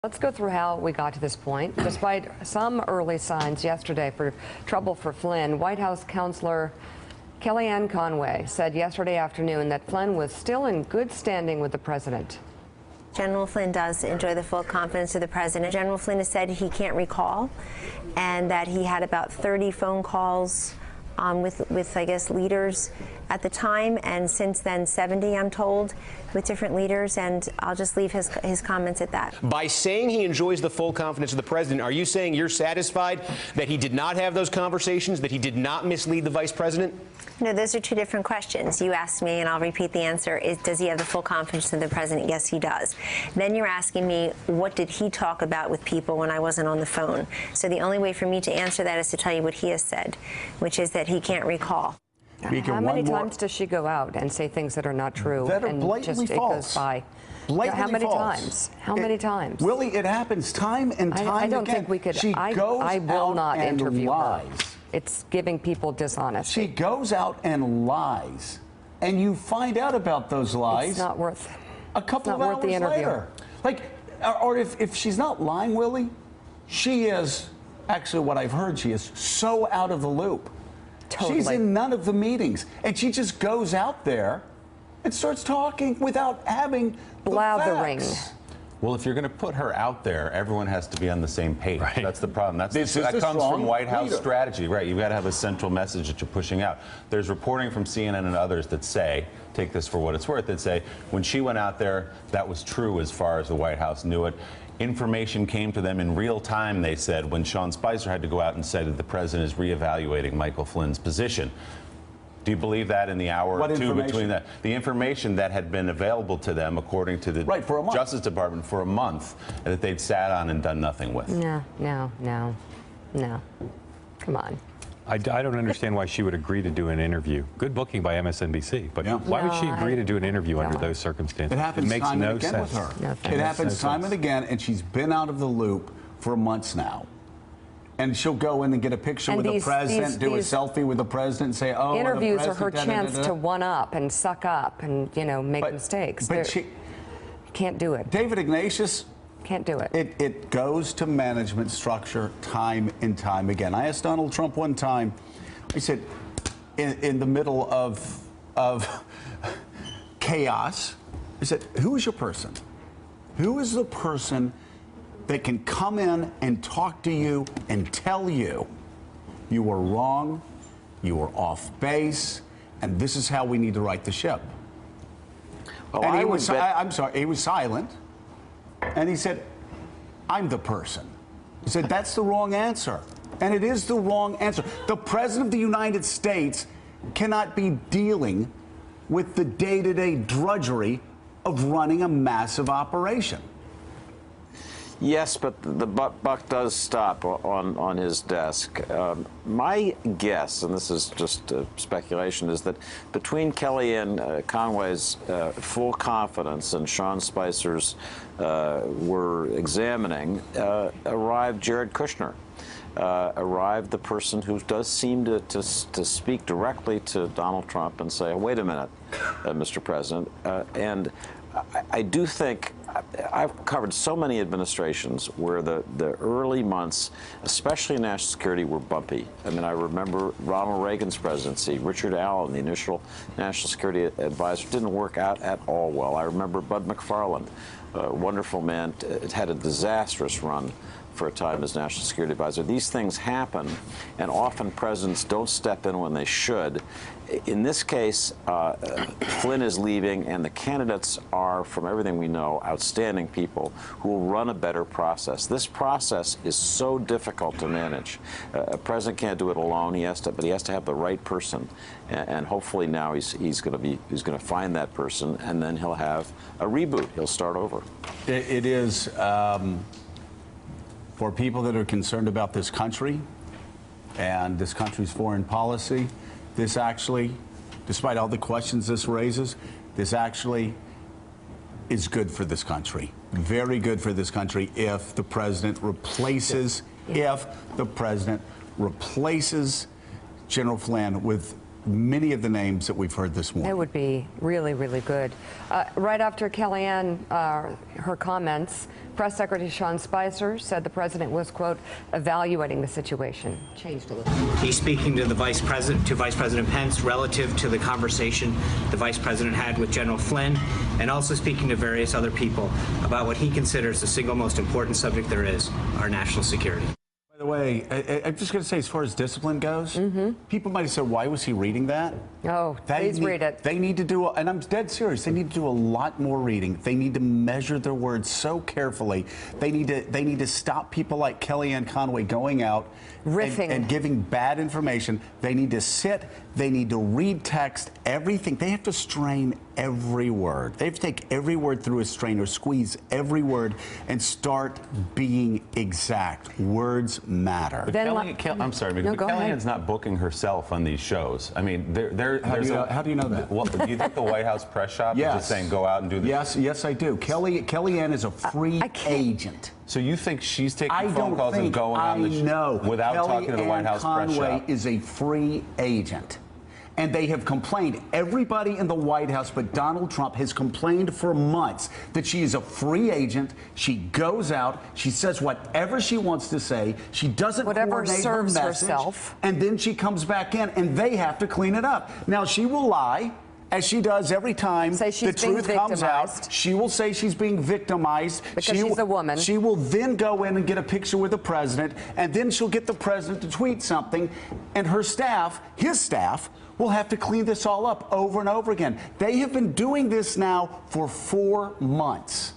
Let's go through how we got to this point. Despite some early signs yesterday for trouble for Flynn, White House counselor Kellyanne Conway said yesterday afternoon that Flynn was still in good standing with the president. General Flynn does enjoy the full confidence of the president. General Flynn has said he can't recall, and that he had about 30 phone calls with I guess, leaders at the time, and since then 70, I'm told, with different leaders, and I'll just leave his comments at that. By saying he enjoys the full confidence of the president, are you saying you're satisfied that he did not have those conversations, that he did not mislead the vice president? No, those are two different questions. You asked me, and I'll repeat the answer, does he have the full confidence of the president? Yes, he does. Then you're asking me, what did he talk about with people when I wasn't on the phone? So the only way for me to answer that is to tell you what he has said, which is that he can't recall. How many times does she go out and say things that are not true? That are and blatantly just, false. It goes by. Blatantly How many false. times? How many times? Willie, it happens time and time again. I don't think we could. I will not interview her. It's giving people dishonesty. She goes out and lies, and you find out about those lies. It's not worth. A couple of hours later. Like, or if she's not lying, Willie, she is actually what I've heard. She is so out of the loop. Totally. She's in none of the meetings, and she just goes out there and starts talking without having blathering. The facts. Well, if you're going to put her out there, everyone has to be on the same page. Right. That's the problem. That comes from White House strategy, right? You've got to have a central message that you're pushing out. There's reporting from CNN and others that say, take this for what it's worth, that say when she went out there, that was true as far as the White House knew it. Information came to them in real time, they said, when Sean Spicer had to go out and say that the president is reevaluating Michael Flynn's position. Do you believe that in the hour or two between that? The information that had been available to them, according to the Justice Department, for a month, that they'd sat on and done nothing with. No. Come on. I don't understand why she would agree to do an interview. Good booking by MSNBC, but why would she agree to do an interview under those circumstances? It happens time and again with her. It happens time and again, and she's been out of the loop for months now. And she'll go in and get a picture with the president, do a selfie with the president, and say, "Oh, interviews are her chance to one up and suck up and make mistakes." But she can't do it. David Ignatius can't do it. It goes to management structure time and time again. I asked Donald Trump one time. I said, in the middle of chaos, I said, "Who is your person? Who is the person that can come in and talk to you and tell you you were wrong, you were off base, and this is how we need to right the ship?" Well, and I'm sorry, he was silent, and he said, "I'm the person." He said, "That's the wrong answer," and it is the wrong answer. The President of the United States cannot be dealing with the day-to-day drudgery of running a massive operation. Yes, but the buck does stop on his desk. My guess, and this is just speculation, is that between Kellyanne Conway's full confidence and Sean Spicer's were examining, arrived Jared Kushner. Arrived the person who does seem to speak directly to Donald Trump and say, "Wait a minute, Mr. President," and I do think I've covered so many administrations where the early months, especially in national security, were bumpy. I mean, I remember Ronald Reagan's presidency. Richard Allen, the initial national security advisor, didn't work out at all well. I remember Bud McFarland, a wonderful man, had a disastrous run for a time as national security advisor. These things happen, and often presidents don't step in when they should. In this case, Flynn is leaving, and the candidates are, from everything we know, outstanding people who will run a better process. This process is so difficult to manage. A president can't do it alone. But he has to have the right person, and hopefully now he's going to find that person, and then he'll have a reboot. He'll start over. It is. For people that are concerned about this country and this country's foreign policy, this actually, despite all the questions this raises, this actually is good for this country. Very good for this country if the president replaces, General Flynn with many of the names that we've heard this morning. It would be really, really good. Right after Kellyanne, her comments, Press Secretary Sean Spicer said the president was, quote, evaluating the situation. Changed a little. He's speaking to the Vice President Pence relative to the conversation the Vice President had with General Flynn, and also speaking to various other people about what he considers the single most important subject there is, our national security. By the way, I'm just going to say, as far as discipline goes, people might have said, why was he reading that? Oh, please read it. They need to do, and I'm dead serious, they need to do a lot more reading. They need to measure their words so carefully. They need to stop people like Kellyanne Conway going out riffing and giving bad information. They need to sit, they need to read text, everything. They have to strain every word. They have to take every word through a strainer, squeeze every word, and start being exact. Words matter. But I'm sorry, but Kellyanne's not booking herself on these shows. I mean, how do you know that? Well, do you think the White House press shop is just saying go out and do this? Yes, I do. Kellyanne is a free agent. So you think she's taking phone calls and going on the show without talking to the White House press shop? Conway is a free agent. And they have complained. Everybody in the White House but Donald Trump has complained for months that she is a free agent. She goes out, she says whatever she wants to say, she doesn't whatever serves her message, herself, and then she comes back in, and they have to clean it up. Now she will lie, as she does every time the truth comes out. She will say she's being victimized because she's a woman. She will then go in and get a picture with the president, and then she'll get the president to tweet something, and her staff, his staff, will have to clean this all up over and over again. They have been doing this now for 4 months.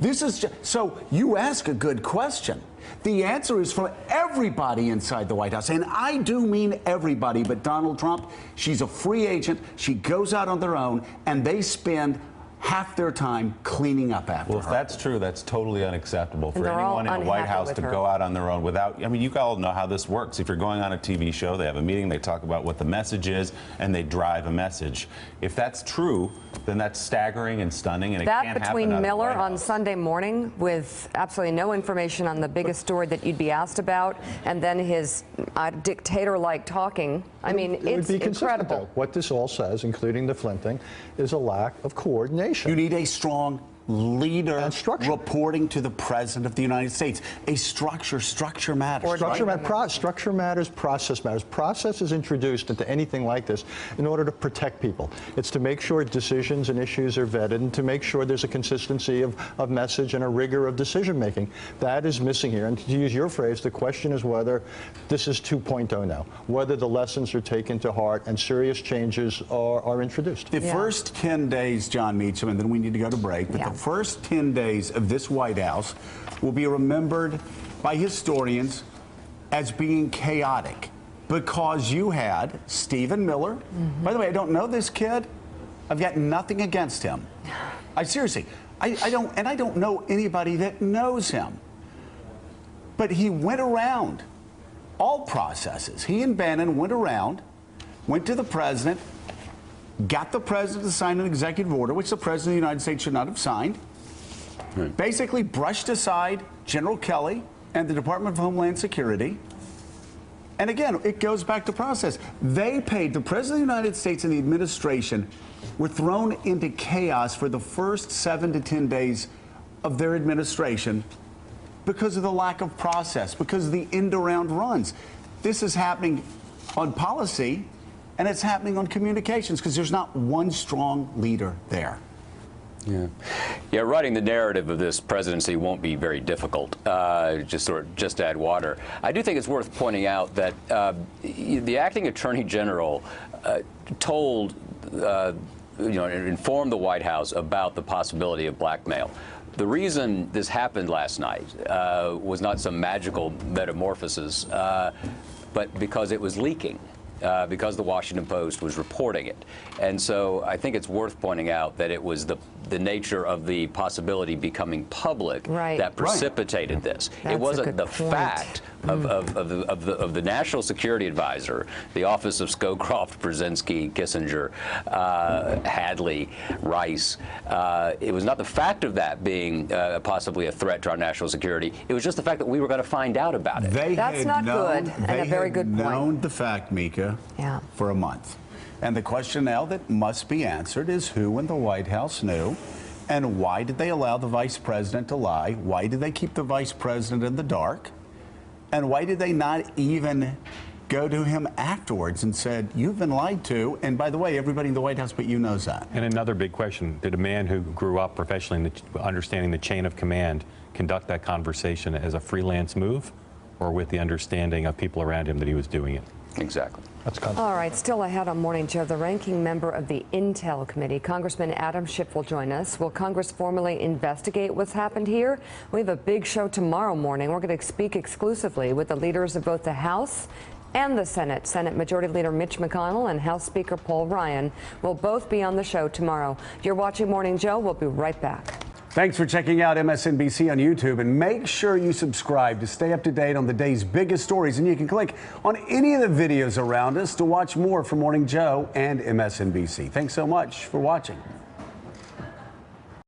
This is just, so you ask a good question. The answer is for everybody inside the White House, and I do mean everybody, but Donald Trump, she's a free agent. She goes out on their own, and they spend half their time cleaning up after her. Well, if that's true, that's totally unacceptable for anyone in the White House to go out on their own without, I mean, you all know how this works. If you're going on a TV show, they have a meeting, they talk about what the message is, and they drive a message. If that's true, then that's staggering and stunning, and it can't happen. That between Miller on Sunday morning with absolutely no information on the biggest story that you'd be asked about, and then his dictator-like talking, I mean, it's incredible. What this all says, including the Flynn thing, is a lack of coordination. You need a strong leader reporting to the President of the United States. A structure matters. Structure matters, process matters. Process is introduced into anything like this in order to protect people. It's to make sure decisions and issues are vetted and to make sure there's a consistency of message and a rigor of decision making. That is missing here. And to use your phrase, the question is whether this is 2.0 now, whether the lessons are taken to heart and serious changes are introduced. The first 10 days, John Meacham, and then we need to go to break, but the first 10 days of this White House will be remembered by historians as being chaotic because you had Stephen Miller. By the way, I don't know this kid. I've got nothing against him. Seriously, I don't know anybody that knows him. But he went around all processes. He and Bannon went around, went to the president, got the president to sign an executive order, which the president of the United States should not have signed, basically brushed aside General Kelly and the Department of Homeland Security. And again, it goes back to process. They paid, the president of the United States and the administration were thrown into chaos for the first 7 to 10 days of their administration because of the lack of process, because of the end-around runs. This is happening on policy, and it's happening on communications because there's not one strong leader there. Yeah, writing the narrative of this presidency won't be very difficult. Just to add water. I do think it's worth pointing out that the acting attorney general told, informed the White House about the possibility of blackmail. The reason this happened last night was not some magical metamorphosis, but because it was leaking. Because the Washington Post was reporting it. And so I think it's worth pointing out that it was the nature of the possibility becoming public that precipitated this. That's it wasn't the point. fact of the National Security Advisor, the office of Scowcroft, Brzezinski, Kissinger, Hadley, Rice. It was not the fact of that being possibly a threat to our national security. It was just the fact that we were going to find out about it. That's not good, and a very good point. They had known the fact, Mika, for a month. And the question now that must be answered is who in the White House knew, and why did they allow the vice president to lie? Why did they keep the vice president in the dark? And why did they not even go to him afterwards and said, you've been lied to, and by the way, everybody in the White House but you knows that? And another big question, did a man who grew up professionally understanding the chain of command conduct that conversation as a freelance move, or with the understanding of people around him that he was doing it? Exactly. All right, still ahead on Morning Joe, the ranking member of the Intel Committee, Congressman Adam Schiff, will join us. Will Congress formally investigate what's happened here? We have a big show tomorrow morning. We're going to speak exclusively with the leaders of both the House and the Senate. Senate Majority Leader Mitch McConnell and House Speaker Paul Ryan will both be on the show tomorrow. You're watching Morning Joe. We'll be right back. Thanks for checking out MSNBC on YouTube, and make sure you subscribe to stay up to date on the day's biggest stories. And you can click on any of the videos around us to watch more from Morning Joe and MSNBC. Thanks so much for watching.